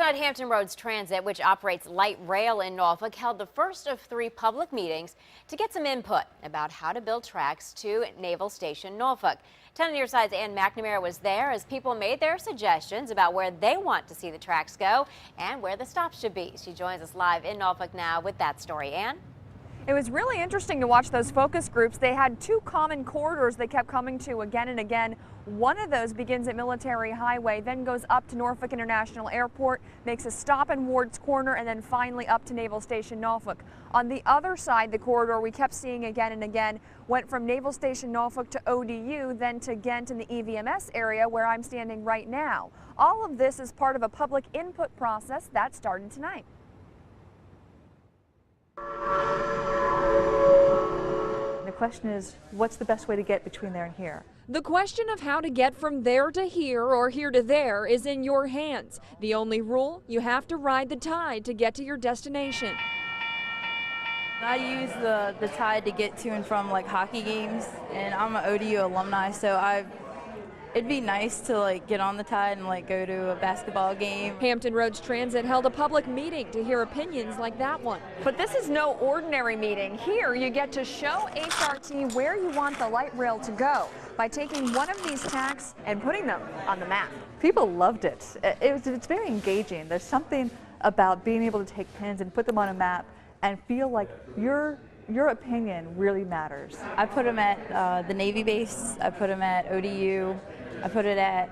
Tonight, Hampton Roads Transit, which operates light rail in Norfolk, held the first of 3 public meetings to get some input about how to build tracks to Naval Station Norfolk. 10 on your side's MacNamara was there as people made their suggestions about where they want to see the tracks go and where the stops should be. She joins us live in Norfolk now with that story. Ann? It was really interesting to watch those focus groups. They had 2 common corridors they kept coming to again and again. One of those begins at Military Highway, then goes up to Norfolk International Airport, makes a stop in Ward's Corner, and then finally up to Naval Station Norfolk. On the other side, the corridor we kept seeing again and again went from Naval Station Norfolk to ODU, then to Ghent in the EVMS area where I'm standing right now. All of this is part of a public input process that started tonight. The question is, what's the best way to get between there and here? The question of how to get from there to here or here to there is in your hands. The only rule, you have to ride the tide to get to your destination. I use the Tide to get to and from like hockey games, and I'm an ODU alumni, so it'd be nice to get on the Tide and go to a basketball game. Hampton Roads Transit held a public meeting to hear opinions like that one. But this is no ordinary meeting. Here you get to show HRT where you want the light rail to go by taking one of these tracks and putting them on the map. People loved it. It's very engaging. There's something about being able to take pins and put them on a map and feel like your opinion really matters. I put them at the Navy base, I put them at ODU, I put it at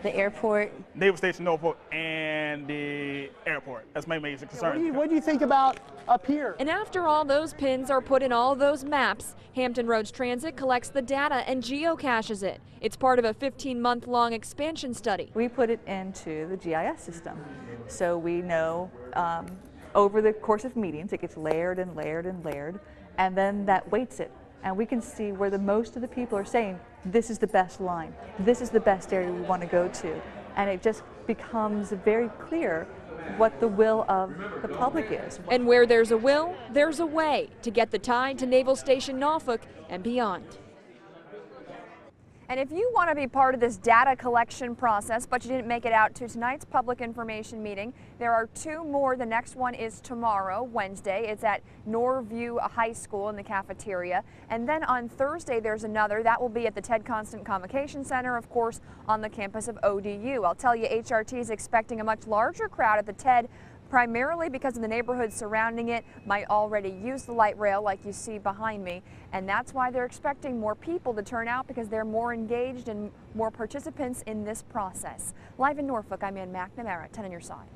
the airport. Naval Station Norfolk and the airport. That's my major concern. What do you think about up here? And after all those pins are put in all those maps, Hampton Roads Transit collects the data and geocaches it. It's part of a 15-month-long expansion study. We put it into the GIS system, so we know over the course of meetings, it gets layered and layered and layered, and then that weights it. And we can see where the most of the people are saying, this is the best line, this is the best area we want to go to. And it just becomes very clear what the will of the public is. And where there's a will, there's a way to get the Tide to Naval Station Norfolk and beyond. And if you want to be part of this data collection process, but you didn't make it out to tonight's public information meeting, there are 2 more. The next one is tomorrow, Wednesday. It's at Norview High School in the cafeteria. And then on Thursday, there's another. That will be at the Ted Constant Convocation Center, of course, on the campus of ODU. I'll tell you, HRT is expecting a much larger crowd at the Ted, primarily because of the neighborhoods surrounding it might already use the light rail like you see behind me, and that's why they're expecting more people to turn out because they're more engaged and more participants in this process. Live in Norfolk, I'm Ann MacNamara, 10 on your side.